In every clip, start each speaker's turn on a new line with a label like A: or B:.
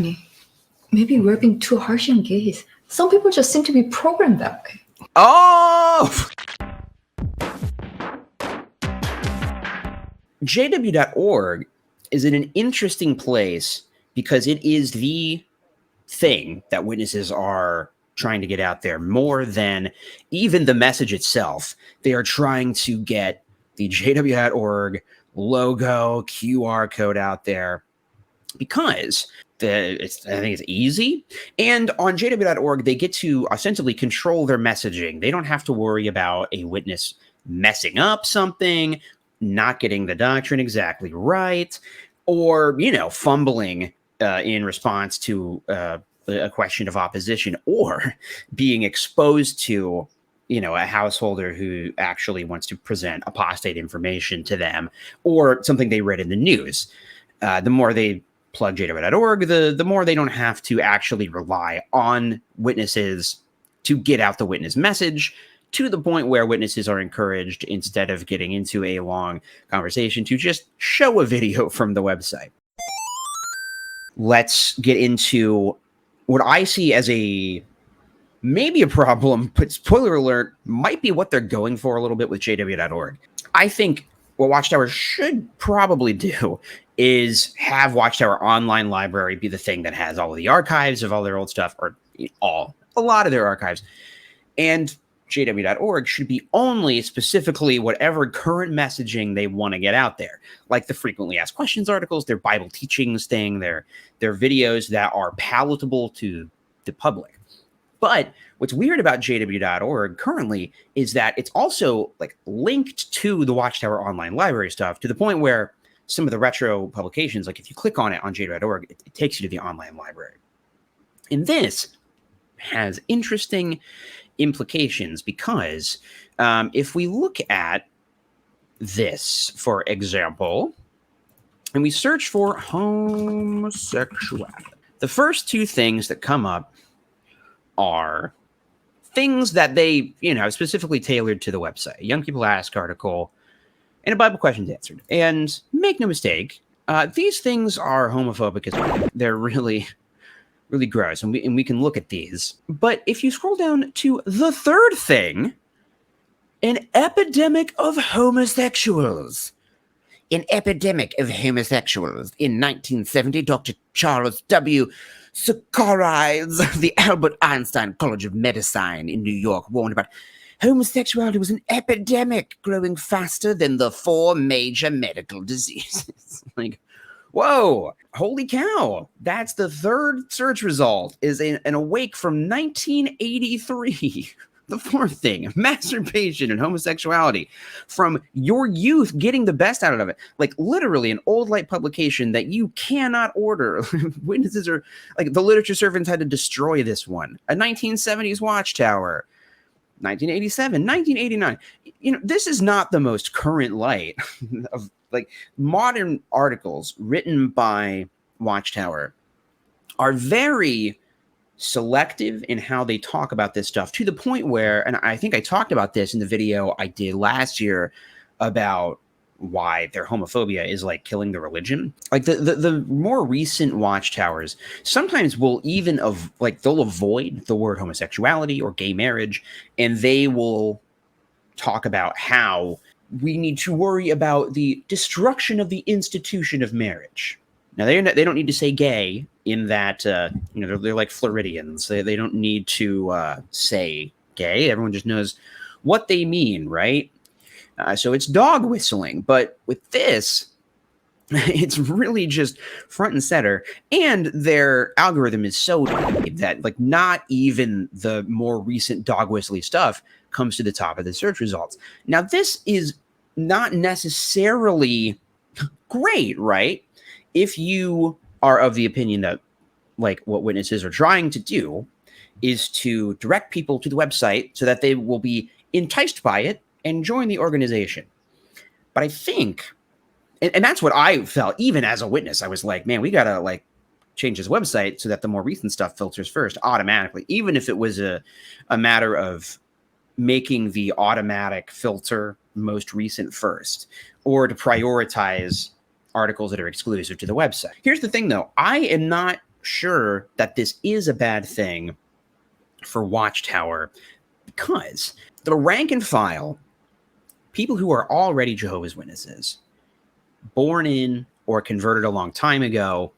A: honey, maybe we're being too harsh on gays. Some people just seem to be programmed that way.
B: Oh! JW.org is in an interesting place because it is the thing that witnesses are trying to get out there more than even the message itself. They are trying to get the JW.org logo, QR code out there because I think it's easy. And on JW.org, they get to ostensibly control their messaging. They don't have to worry about a witness messing up something, not getting the doctrine exactly right, or, fumbling in response to a question of opposition, or being exposed to, a householder who actually wants to present apostate information to them, or something they read in the news. The more they plug JW.org, the more they don't have to actually rely on witnesses to get out the witness message, to the point where witnesses are encouraged, instead of getting into a long conversation, to just show a video from the website. Let's get into what I see as maybe a problem, but spoiler alert, might be what they're going for a little bit with JW.org. I think what Watchtower should probably do is have Watchtower Online Library be the thing that has all of the archives of all their old stuff, or a lot of their archives. And JW.org should be only specifically whatever current messaging they want to get out there, like the frequently asked questions articles, their Bible teachings thing, their videos that are palatable to the public. But what's weird about JW.org currently is that it's also linked to the Watchtower Online Library stuff, to the point where some of the retro publications, like if you click on it on JW.org, it takes you to the online library. And this has interesting implications because if we look at this, for example, and we search for homosexuality, the first two things that come up are things that they, specifically tailored to the website. Young People Ask article and a Bible Questions Answered. And make no mistake, these things are homophobic as well. They're really, really gross, and we can look at these. But if you scroll down to the third thing, an epidemic of homosexuals. An epidemic of homosexuals. In 1970, Dr. Charles W. Socarides of the Albert Einstein College of Medicine in New York warned about homosexuality was an epidemic growing faster than the 4 major medical diseases. Whoa, holy cow. That's the third search result, is an awake from 1983. The fourth thing, masturbation and homosexuality, from your youth getting the best out of it. Literally an old light publication that you cannot order. Witnesses are, the literature servants had to destroy this one. A 1970s Watchtower. 1987, 1989. This is not the most current light of modern articles written by Watchtower are very selective in how they talk about this stuff, to the point where, and I think I talked about this in the video I did last year about why their homophobia is killing the religion. The more recent Watchtowers sometimes will even they'll avoid the word homosexuality or gay marriage, and they will talk about how we need to worry about the destruction of the institution of marriage. Now, they don't need to say gay in that, they're like Floridians. They don't need to say gay. Everyone just knows what they mean, right? So it's dog whistling. But with this, it's really just front and center. And their algorithm is so that not even the more recent dog whistling stuff comes to the top of the search results. Now, this is not necessarily great, right? If you are of the opinion that what witnesses are trying to do is to direct people to the website so that they will be enticed by it and join the organization. But I think, and that's what I felt even as a witness, I was like, man, we gotta change this website so that the more recent stuff filters first automatically, even if it was a matter of making the automatic filter most recent first, or to prioritize articles that are exclusive to the website. Here's the thing, though. I am not sure that this is a bad thing for Watchtower because the rank and file, people who are already Jehovah's Witnesses, born in or converted a long time ago,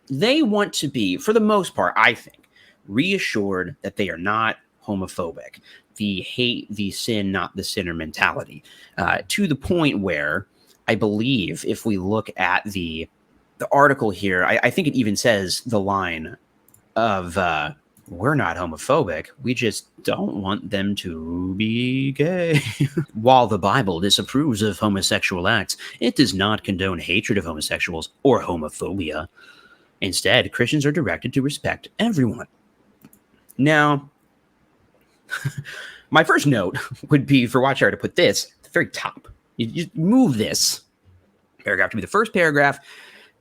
B: they want to be, for the most part, I think, reassured that they are not homophobic. The hate the sin, not the sinner mentality, to the point where I believe if we look at the article here, I think it even says the line of we're not homophobic, we just don't want them to be gay. While the Bible disapproves of homosexual acts, it does not condone hatred of homosexuals or homophobia. Instead, Christians are directed to respect everyone. Now, my first note would be for Watchtower to put this at the very top. You just move this paragraph to be the first paragraph,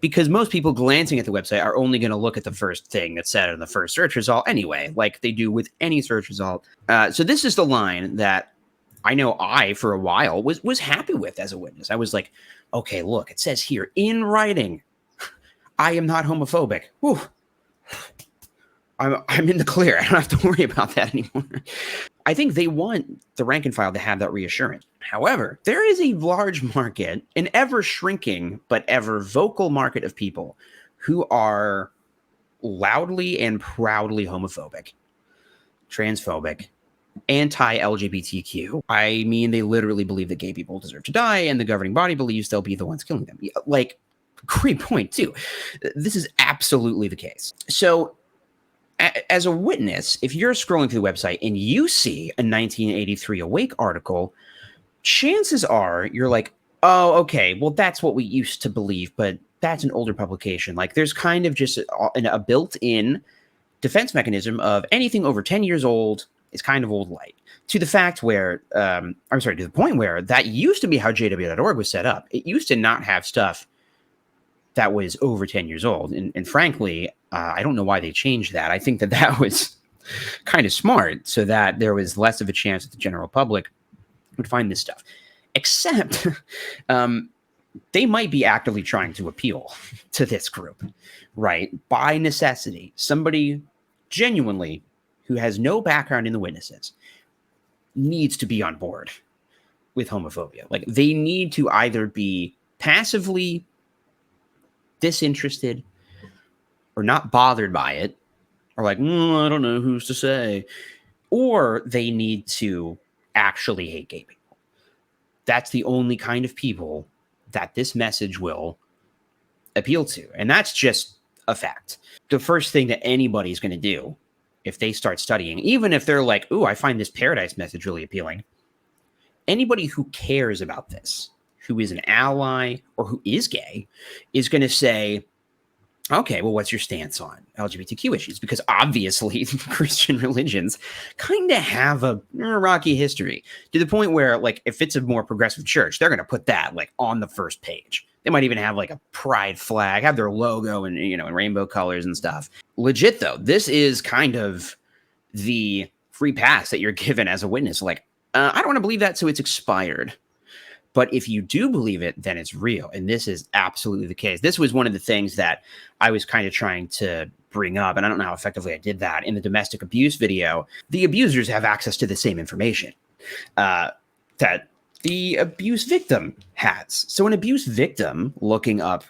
B: because most people glancing at the website are only going to look at the first thing that's said in the first search result anyway, like they do with any search result. So this is the line that I know I, for a while, was happy with as a witness. I was like, okay, look, it says here in writing, I am not homophobic. Whew. I'm in the clear. I don't have to worry about that anymore. I think they want the rank and file to have that reassurance. However, there is a large market, an ever shrinking but ever vocal market of people who are loudly and proudly homophobic, transphobic, anti-LGBTQ. I mean, they literally believe that gay people deserve to die, and the governing body believes they'll be the ones killing them. Like, great point, too. This is absolutely the case. So, as a witness, if you're scrolling through the website and you see a 1983 Awake article, chances are you're like, oh, okay, well, that's what we used to believe, but that's an older publication. Like, there's kind of just a built-in defense mechanism of anything over 10 years old is kind of old light. To the fact where, to the point where that used to be how JW.org was set up. It used to not have stuff that was over 10 years old. And frankly, I don't know why they changed that. I think that was kind of smart so that there was less of a chance that the general public would find this stuff. Except they might be actively trying to appeal to this group, right? By necessity. Somebody genuinely who has no background in the witnesses needs to be on board with homophobia. Like, they need to either be passively disinterested or not bothered by it, or like, I don't know, who's to say, or they need to actually hate gay people. That's the only kind of people that this message will appeal to. And that's just a fact. The first thing that anybody's going to do if they start studying, even if they're like, ooh, I find this paradise message really appealing, anybody who cares about this, who is an ally or who is gay, is going to say, okay, well, what's your stance on LGBTQ issues? Because obviously Christian religions kind of have a rocky history, to the point where, like, if it's a more progressive church, they're going to put that like on the first page. They might even have like a pride flag, have their logo and, in rainbow colors and stuff. Legit though, this is kind of the free pass that you're given as a witness. Like, I don't want to believe that, so it's expired. But if you do believe it, then it's real. And this is absolutely the case. This was one of the things that I was kind of trying to bring up, and I don't know how effectively I did that in the domestic abuse video. The abusers have access to the same information that the abuse victim has. So an abuse victim looking up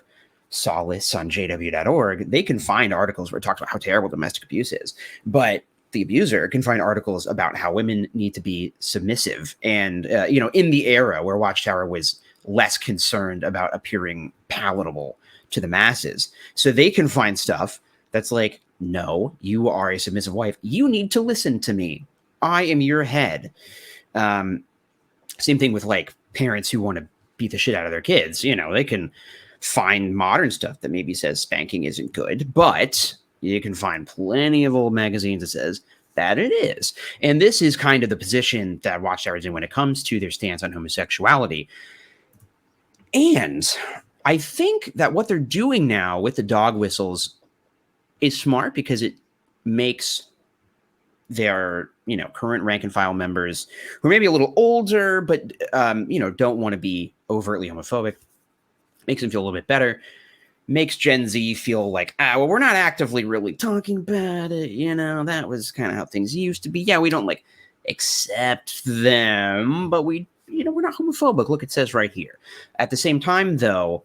B: solace on jw.org, they can find articles where it talks about how terrible domestic abuse is. But the abuser can find articles about how women need to be submissive. And, in the era where Watchtower was less concerned about appearing palatable to the masses. So they can find stuff that's like, no, you are a submissive wife. You need to listen to me. I am your head. Same thing with like parents who want to beat the shit out of their kids. They can find modern stuff that maybe says spanking isn't good, but you can find plenty of old magazines that says that it is. And this is kind of the position that Watchtower is in when it comes to their stance on homosexuality. And I think that what they're doing now with the dog whistles is smart, because it makes their, current rank and file members who are maybe a little older, but, don't want to be overtly homophobic, makes them feel a little bit better. makes Gen Z feel like, well, we're not actively really talking about it. That was kind of how things used to be. Yeah, we don't like accept them, but we're not homophobic. Look, it says right here. At the same time, though,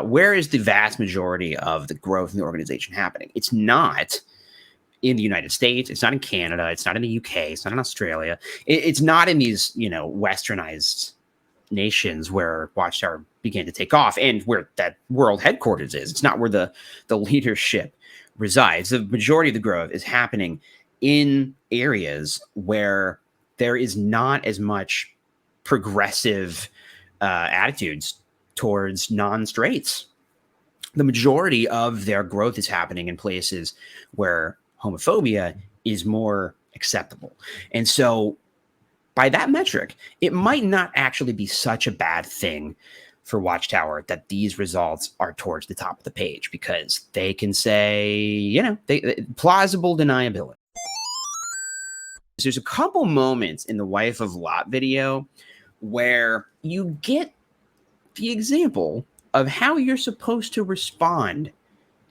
B: where is the vast majority of the growth in the organization happening? It's not in the United States. It's not in Canada. It's not in the UK. It's not in Australia. It's not in these, westernized nations where Watchtower began to take off and where that world headquarters is. It's not where the leadership resides. The majority of the growth is happening in areas where there is not as much progressive attitudes towards non-straights. The majority of their growth is happening in places where homophobia is more acceptable. And so by that metric, it might not actually be such a bad thing for Watchtower that these results are towards the top of the page, because they can say, plausible deniability. So there's a couple moments in the Wife of Lot video where you get the example of how you're supposed to respond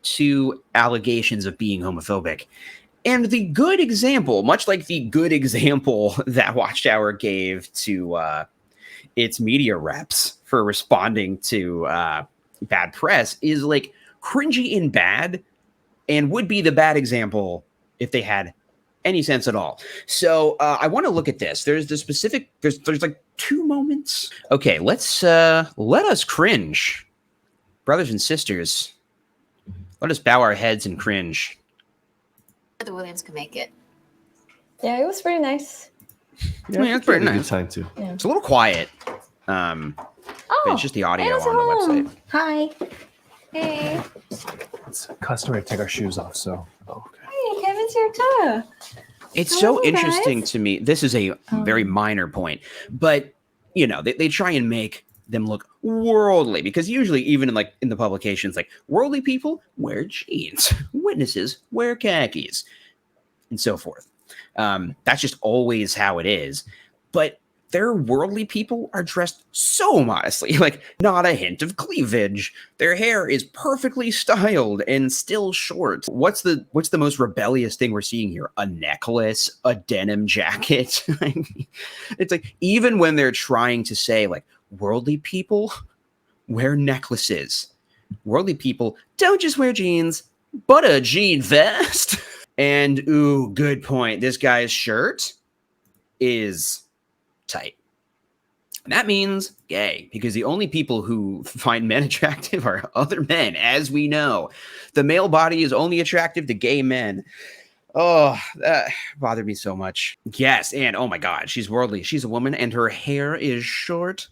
B: to allegations of being homophobic. And the good example, much like the good example that Watchtower gave to its media reps for responding to bad press, is like cringy and bad, and would be the bad example if they had any sense at all. So I want to look at this. There's the specific, there's like 2 moments. Okay, let us cringe. Brothers and sisters, let us bow our heads and cringe.
C: The Williams could make it.
A: Yeah, it was pretty nice.
B: Yeah, that's pretty nice.
D: Good time too.
A: Yeah.
B: It's a little quiet. But it's just the audio
A: Anna's
B: on the
A: home.
B: website.
A: Hi. Hey.
D: It's customary to take our shoes off, so. Oh, okay.
A: Hey, Kevin's here too.
B: It's
A: Hello,
B: so interesting
A: guys.
B: to me. This is a very minor point, but they try and make them look worldly, because usually even in the publications, like, worldly people wear jeans, witnesses wear khakis, and so forth. That's just always how it is. But their worldly people are dressed so modestly, like not a hint of cleavage. Their hair is perfectly styled and still short. What's the most rebellious thing we're seeing here? A necklace, a denim jacket. It's like, even when they're trying to say like worldly people wear necklaces, worldly people don't just wear jeans, but a jean vest. And ooh, good point. This guy's shirt is tight. That means gay, because the only people who find men attractive are other men, as we know. The male body is only attractive to gay men. Oh, that bothered me so much. Yes, and oh my God, she's worldly. She's a woman, and her hair is short.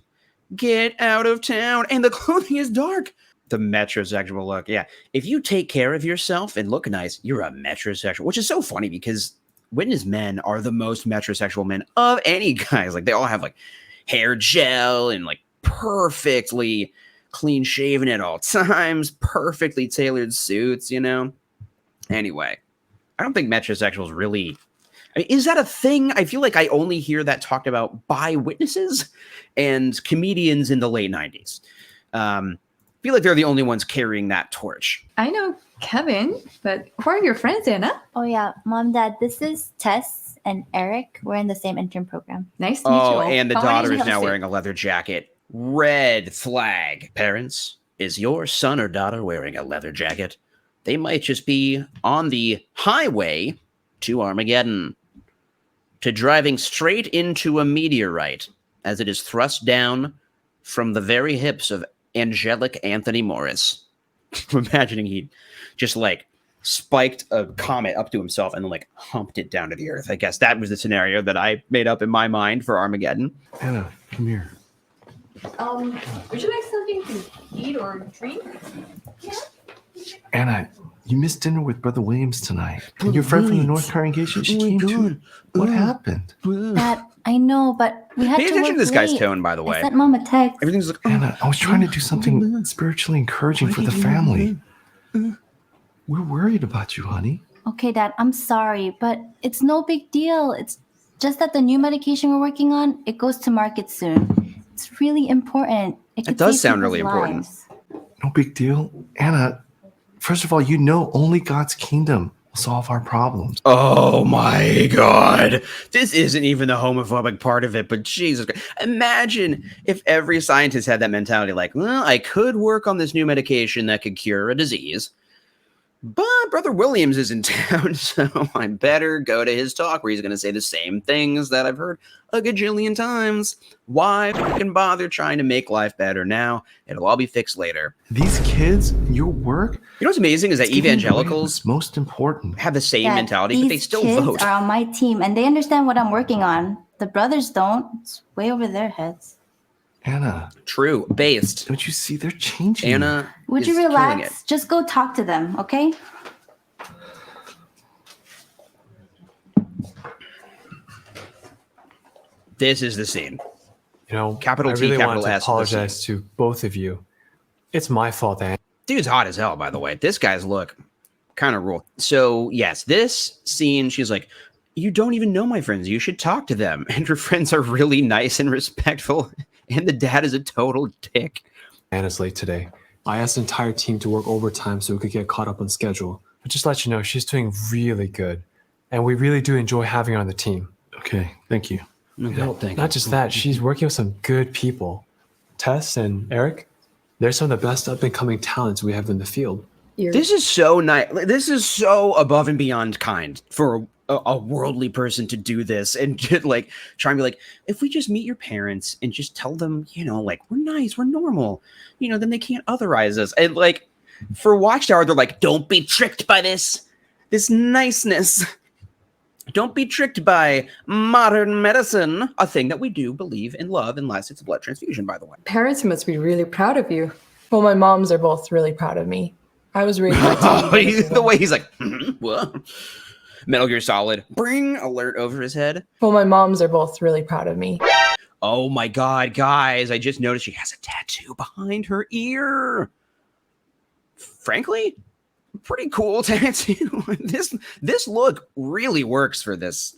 B: Get out of town. And the clothing is dark. The metrosexual look. Yeah. If you take care of yourself and look nice, you're a metrosexual, which is so funny because witness men are the most metrosexual men of any guys. Like, they all have like hair gel and like perfectly clean shaven at all times, perfectly tailored suits, Anyway, I don't think metrosexuals really. I mean, is that a thing? I feel like I only hear that talked about by witnesses and comedians in the late 90s. I feel like they're the only ones carrying that torch.
A: I know Kevin, but who are your friends, Anna?
C: Oh yeah, Mom, Dad, this is Tess and Eric. We're in the same intern program.
A: Nice to meet you all.
B: And the
A: How many
B: daughter
A: do
B: is
A: you have
B: now
A: to
B: wearing a leather jacket. Red flag. Parents, is your son or daughter wearing a leather jacket? They might just be on the highway to Armageddon, to driving straight into a meteorite as it is thrust down from the very hips of angelic Anthony Morris. I'm imagining he just like spiked a comet up to himself and then like humped it down to the earth. I guess that was the scenario that I made up in my mind for Armageddon.
D: Anna, come here.
A: Would you like something to eat or drink?
D: Anna, you missed dinner with Brother Williams tonight. And your friend from the North congregation, she came too. What happened?
C: Dad, I know, but we had
B: Pay
C: to
B: attention
C: work
B: to this guy's
C: late.
B: tone, by the
C: I
B: way.
C: sent Mom a text.
B: Everything's like,
D: Anna, I was trying to do something spiritually encouraging for the family. We're worried about you, honey.
C: Okay, Dad, I'm sorry, but it's no big deal. It's just that the new medication we're working on, it goes to market soon. It's really important. It could
B: does
C: save
B: sound really
C: people's
B: important.
C: lives.
D: No big deal. Anna, first of all, you know only God's kingdom will solve our problems.
B: Oh my God. This isn't even the homophobic part of it, but Jesus Christ. Imagine if every scientist had that mentality like, well, I could work on this new medication that could cure a disease, but Brother Williams is in town, so I better go to his talk where he's going to say the same things that I've heard a gajillion times. Why fucking bother trying to make life better now? It'll all be fixed later.
D: These kids, your work,
B: You know what's amazing is that
D: it's giving away
B: evangelicals
D: what's most important.
B: have the same
C: Dad,
B: mentality, but they
C: these
B: still
C: kids
B: vote.
C: are on my team, and they understand what I'm working on. The brothers don't. It's way over their heads.
D: Anna,
B: True. Based.
D: don't you see they're changing?
B: Anna
C: Would
B: is
C: you
B: killing it.
C: relax? Just go talk to them, okay?
B: This is the scene.
E: You know,
B: Capital
E: I
B: T,
E: really
B: capital
E: want to
B: S,
E: apologize to both of you. It's my fault, Anne.
B: Dude's hot as hell, by the way. This guy's look kind of rule. So, yes, this scene, she's like, you don't even know my friends. You should talk to them. And her friends are really nice and respectful. And the dad is a total dick.
E: Anna's late today. I asked the entire team to work overtime so we could get caught up on schedule. But just to let you know, she's doing really good. And we really do enjoy having her on the team.
D: Okay, thank you.
B: Okay,
E: No,
B: thank
E: not
B: you.
E: just that, she's working with some good people. Tess and Eric, they're some of the best up-and-coming talents we have in the field.
B: This is so nice. This is so above and beyond kind for a worldly person to do this and just like try and be like, if we just meet your parents and just tell them, you know, like we're nice, we're normal, you know, then they can't otherize us. And like for Watchtower, they're like, don't be tricked by this niceness. Don't be tricked by modern medicine, a thing that we do believe in love unless it's a blood transfusion, by the way.
F: Parents must be really proud of you. Well, my moms are both really proud of me. I was raised by
B: The way he's like, what? Metal Gear Solid, bring alert over his head.
F: Well, my moms are both really proud of me.
B: Oh my God, guys, I just noticed she has a tattoo behind her ear. Frankly, pretty cool tattoo. This look really works for this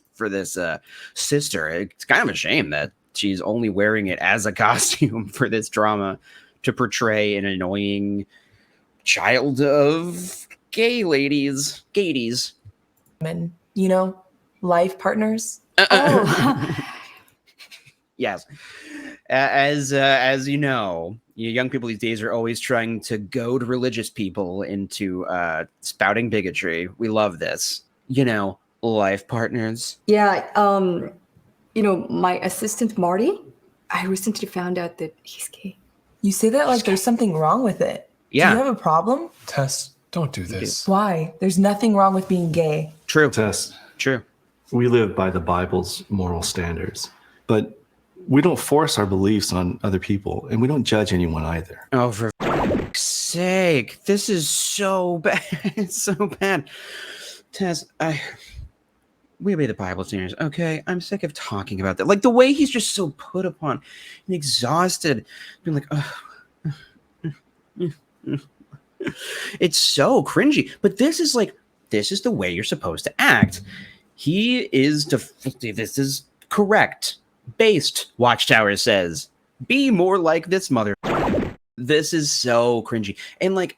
B: sister. It's kind of a shame that she's only wearing it as a costume for this drama to portray an annoying child of gay ladies.
F: And, you know, life partners.
C: Oh,
B: Yes. As you know, young people these days are always trying to goad religious people into spouting bigotry. We love this. You know, life partners.
A: Yeah, you know, my assistant Marty, I recently found out that he's gay.
F: You say that like there's something wrong with it.
B: Yeah.
F: Do you have a problem?
E: Tess, don't do this.
F: Why? There's nothing wrong with being gay.
B: True.
D: Tess,
B: True.
D: we live by the Bible's moral standards, but we don't force our beliefs on other people, and we don't judge anyone either.
B: Oh, for fuck's sake. This is so bad. It's so bad. Tess, we obey the Bible standards, okay? I'm sick of talking about that. Like, the way he's just so put upon and exhausted. Being like, it's so cringy. But this is the way you're supposed to act. This is correct. Based, Watchtower says. Be more like this mother. This is so cringy. And like,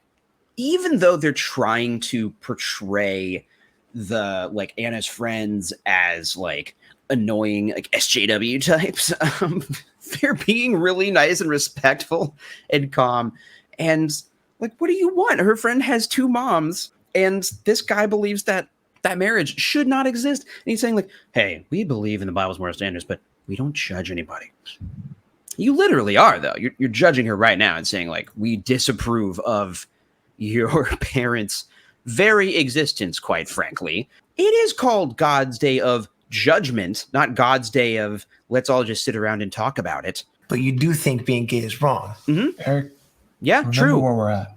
B: even though they're trying to portray the like Anna's friends as like annoying like SJW types, they're being really nice and respectful and calm. And like, what do you want? Her friend has two moms, and this guy believes that marriage should not exist. And he's saying like, hey, we believe in the Bible's moral standards, but we don't judge anybody. You literally are, though. You're judging her right now and saying, like, we disapprove of your parents' very existence, quite frankly. It is called God's Day of Judgment, not God's Day of let's all just sit around and talk about it.
G: But you do think being gay is wrong.
E: Eric,
B: Yeah,
E: remember
B: true.
E: where we're at.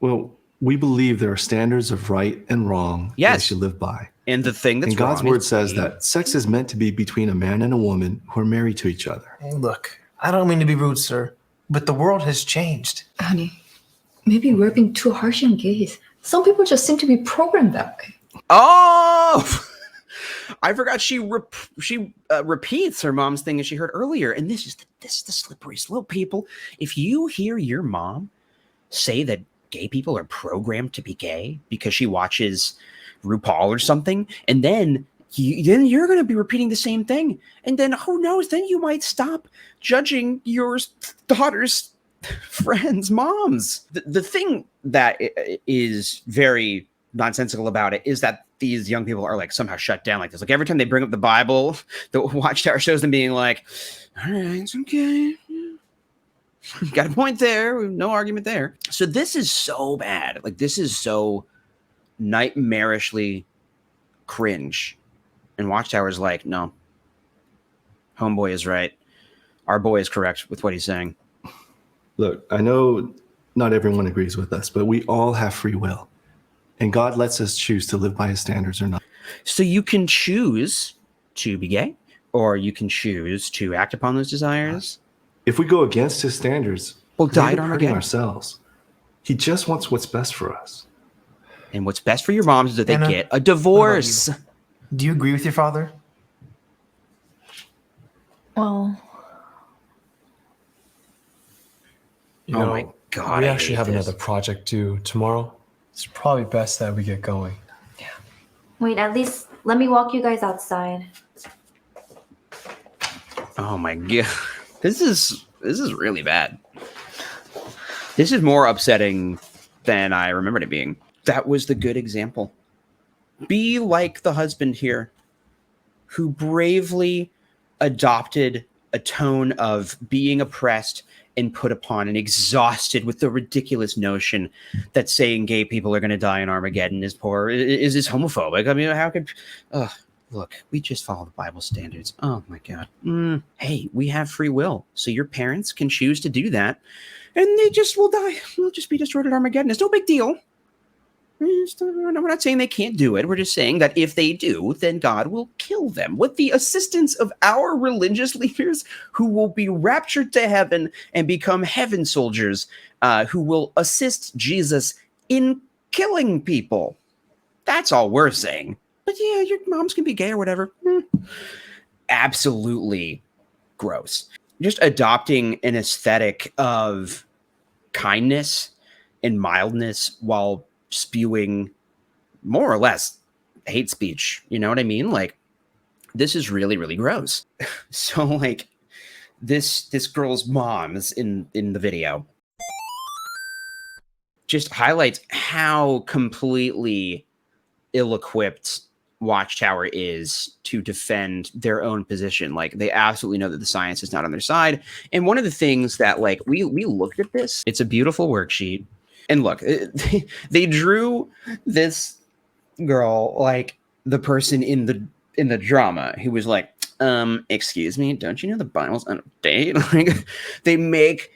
D: Well, we believe there are standards of right and wrong that we
B: Yes.
D: should live by.
B: And the thing that's
D: And God's
B: wrong
D: word
B: is
D: says
B: being-
D: that sex is meant to be between a man and a woman who are married to each other.
G: Look, I don't mean to be rude, sir, but the world has changed.
A: Honey, maybe we're being too harsh on gays. Some people just seem to be programmed that way.
B: Oh, I forgot she repeats her mom's thing as she heard earlier. And this is the slippery slope, people. If you hear your mom say that gay people are programmed to be gay because she watches RuPaul or something, and then you're going to be repeating the same thing, and then who knows, then you might stop judging your daughter's friends' moms. The thing that is very nonsensical about it is that these young people are like somehow shut down like this. Like every time they bring up the Bible, the Watchtower shows them being like, all right, it's okay. Got a point there. No argument there. So this is so bad. Like this is so nightmarishly cringe. And Watchtower's like, no, homeboy is right. Our boy is correct with what he's saying.
D: Look, I know not everyone agrees with us, but we all have free will. And God lets us choose to live by his standards or not.
B: So you can choose to be gay, or you can choose to act upon those desires.
D: If we go against his standards,
B: We'll die at
D: we're hurting
B: Armageddon.
D: ourselves. He just wants what's best for us.
B: And what's best for your moms is that they
G: Anna,
B: get a divorce.
G: Do you agree with your father?
C: Well,
E: You
B: Oh
E: know,
B: my God,
E: we
B: I
E: actually
B: hate
E: have
B: this.
E: another project due tomorrow. It's probably best that we get going.
C: wait, at least let me walk you guys outside.
B: Oh my God. This is really bad. This is more upsetting than I remembered it being. That was the good example. Be like the husband here who bravely adopted a tone of being oppressed and put upon and exhausted with the ridiculous notion that saying gay people are going to die in Armageddon is homophobic. I mean, how could... Look, we just follow the Bible standards. Oh my God. Hey, we have free will. So your parents can choose to do that and they just will die. We'll just be destroyed at Armageddon. It's no big deal. We're not saying they can't do it. We're just saying that if they do, then God will kill them with the assistance of our religious leaders who will be raptured to heaven and become heaven soldiers who will assist Jesus in killing people. That's all we're saying. But yeah, your moms can be gay or whatever. Absolutely gross. Just adopting an aesthetic of kindness and mildness while spewing more or less hate speech. You know what I mean? Like, this is really, really gross. So, like, this girl's mom's in the video just highlights how completely ill-equipped Watchtower is to defend their own position. Like, they absolutely know that the science is not on their side. And one of the things that, like, we looked at this, it's a beautiful worksheet. And look, they drew this girl like the person in the drama who was like, excuse me, don't you know the Bible's out of date? Like, they make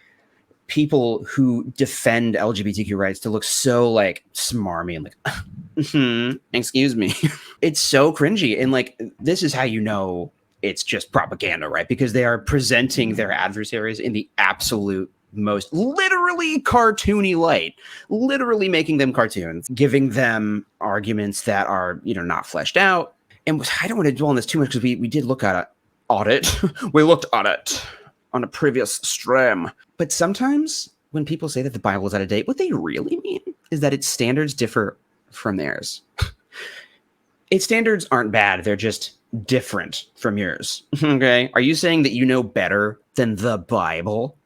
B: people who defend LGBTQ rights to look so like smarmy and like, excuse me. It's so cringy. And like, this is how you know it's just propaganda, right? Because they are presenting their adversaries in the absolute most literally cartoony light, literally making them cartoons, giving them arguments that are, you know, not fleshed out. And I don't want to dwell on this too much because we did look at it. We looked at it on a previous stream. But sometimes when people say that the Bible is out of date, what they really mean is that its standards differ from theirs. Its standards aren't bad. They're just different from yours. Okay? Are you saying that you know better than the Bible?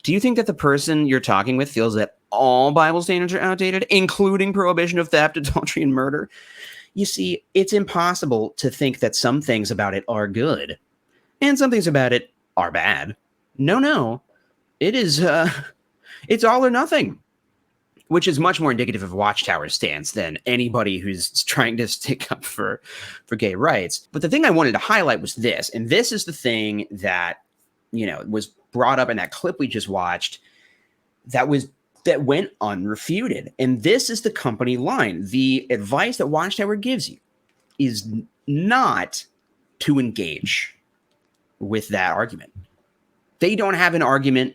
B: Do you think that the person you're talking with feels that all Bible standards are outdated, including prohibition of theft, adultery, and murder? You see, it's impossible to think that some things about it are good and some things about it are bad. No. It is, it's all or nothing, which is much more indicative of Watchtower's stance than anybody who's trying to stick up for gay rights. But the thing I wanted to highlight was this, and this is the thing that, you know, was brought up in that clip we just watched that went unrefuted. And this is the company line. The advice that Watchtower gives you is not to engage with that argument. They don't have an argument,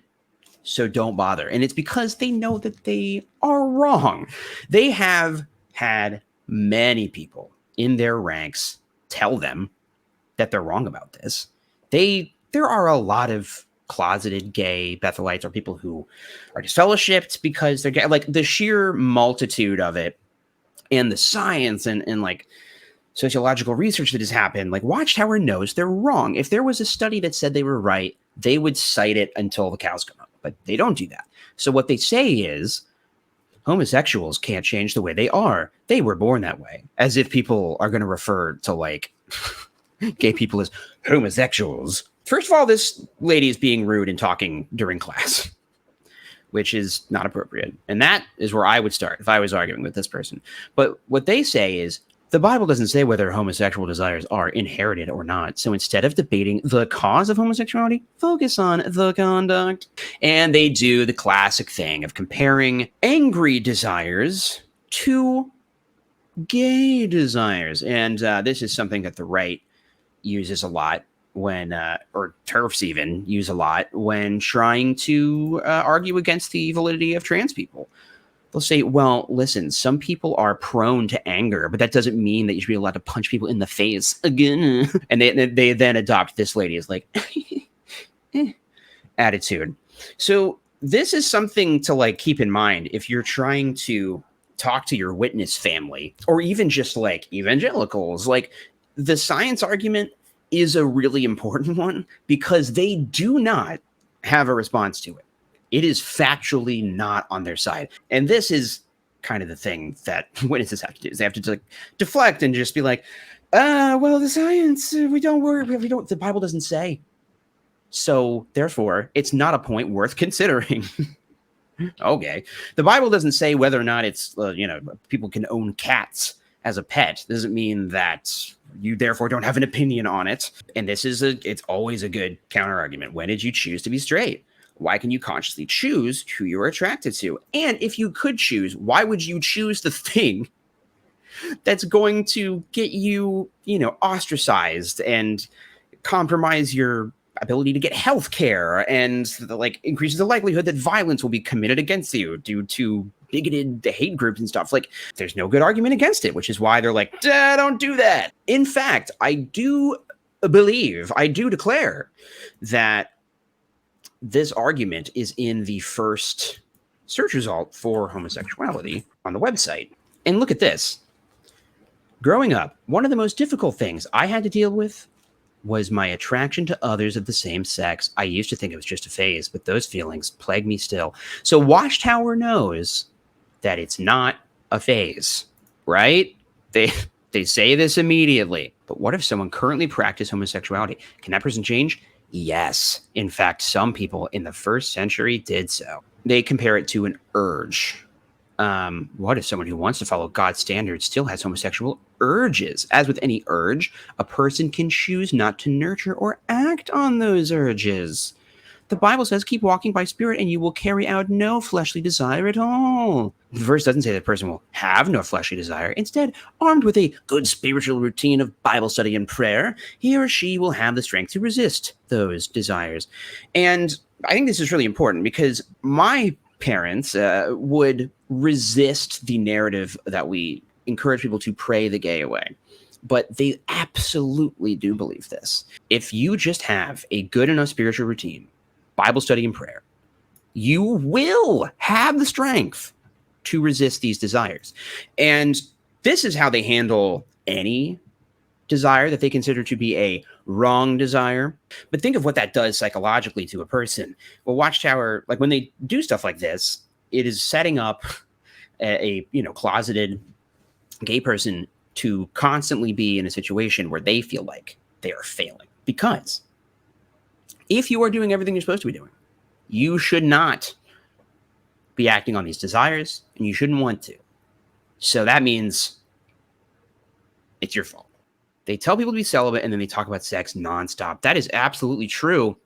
B: so don't bother. And it's because they know that they are wrong. They have had many people in their ranks tell them that they're wrong about this. There are a lot of closeted gay Bethelites or people who are disfellowshipped because they're gay. Like the sheer multitude of it and the science and like sociological research that has happened, like Watchtower knows they're wrong. If there was a study that said they were right, they would cite it until the cows come home, but they don't do that. So what they say is homosexuals can't change the way they are. They were born that way, as if people are going to refer to like gay people as homosexuals. First of all, this lady is being rude and talking during class, which is not appropriate. And that is where I would start if I was arguing with this person. But what they say is the Bible doesn't say whether homosexual desires are inherited or not. So instead of debating the cause of homosexuality, focus on the conduct. And they do the classic thing of comparing angry desires to gay desires. And this is something that the right uses a lot when, or TERFs even use a lot when trying to argue against the validity of trans people. They'll say, well, listen, some people are prone to anger, but that doesn't mean that you should be allowed to punch people in the face again. And they then adopt this lady as like attitude. So this is something to like keep in mind if you're trying to talk to your witness family or even just like evangelicals. Like the science argument is a really important one because they do not have a response to it. It is factually not on their side. And this is kind of the thing that witnesses have to do is they have to like deflect and just be like, well, the science, we don't worry. The Bible doesn't say. So therefore, it's not a point worth considering. Okay. The Bible doesn't say whether or not it's, people can own cats as a pet. Doesn't mean that you therefore don't have an opinion on it. And this is it's always a good counter argument. When did you choose to be straight? Why can you consciously choose who you're attracted to? And if you could choose, why would you choose the thing that's going to get you, ostracized and compromise your ability to get health care and increases the likelihood that violence will be committed against you due to bigoted hate groups and stuff? Like, there's no good argument against it, which is why they're like, don't do that. In fact, I do declare that this argument is in the first search result for homosexuality on the website. And look at this. Growing up, one of the most difficult things I had to deal with was my attraction to others of the same sex. I used to think it was just a phase, but those feelings plague me still. So Watchtower knows that it's not a phase, right? They say this immediately. But what if someone currently practiced homosexuality? Can that person change? Yes. In fact, some people in the first century did so. They compare it to an urge. What if someone who wants to follow God's standards still has homosexual urges? As with any urge, a person can choose not to nurture or act on those urges. The Bible says, keep walking by spirit and you will carry out no fleshly desire at all. The verse doesn't say that a person will have no fleshly desire. Instead, armed with a good spiritual routine of Bible study and prayer, he or she will have the strength to resist those desires. And I think this is really important because my parents would resist the narrative that we encourage people to pray the gay away. But they absolutely do believe this. If you just have a good enough spiritual routine, Bible study and prayer, you will have the strength to resist these desires. And this is how they handle any desire that they consider to be a wrong desire. But think of what that does psychologically to a person. Well, Watchtower, like when they do stuff like this, it is setting up a closeted gay person to constantly be in a situation where they feel like they are failing. Because if you are doing everything you're supposed to be doing, you should not be acting on these desires, and you shouldn't want to. So that means it's your fault. They tell people to be celibate, and then they talk about sex nonstop. That is absolutely true.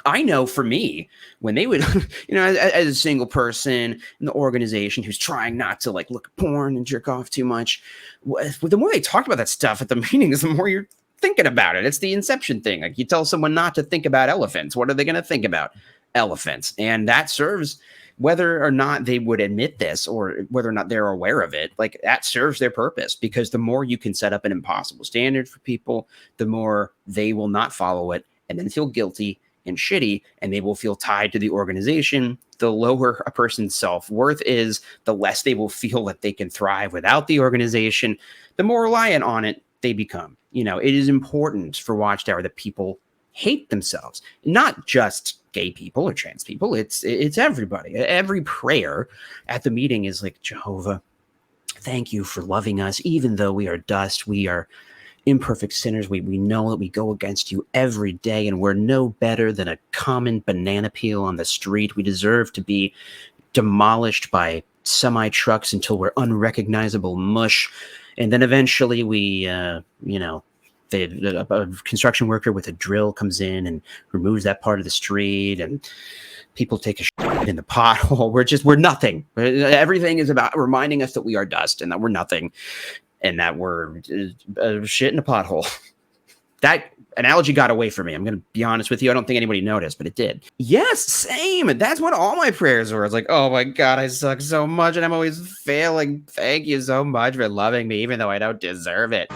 B: I know for me, when they would, as a single person in the organization who's trying not to look at porn and jerk off too much, the more they talked about that stuff at the meetings, the more you're thinking about it. It's the Inception thing. Like you tell someone not to think about elephants. What are they going to think about? Elephants. And that serves, whether or not they would admit this or whether or not they're aware of it, that serves their purpose, because the more you can set up an impossible standard for people, the more they will not follow it and then feel guilty and shitty, and they will feel tied to the organization. The lower a person's self-worth is, the less they will feel that they can thrive without the organization, the more reliant on it they become. You know, it is important for Watchtower that people hate themselves, not just gay people or trans people. It's everybody. Every prayer at the meeting is like, Jehovah, thank you for loving us, even though we are dust. We are imperfect sinners. We know that we go against you every day, and we're no better than a common banana peel on the street. We deserve to be demolished by semi-trucks until we're unrecognizable mush. And then eventually we, a construction worker with a drill comes in and removes that part of the street, and people take a shit in the pothole. We're nothing. Everything is about reminding us that we are dust and that we're nothing and that we're shit in a pothole. That analogy got away from me. I'm going to be honest with you. I don't think anybody noticed, but it did. Yes, same. That's what all my prayers were. It's like, oh my God, I suck so much and I'm always failing. Thank you so much for loving me, even though I don't deserve it.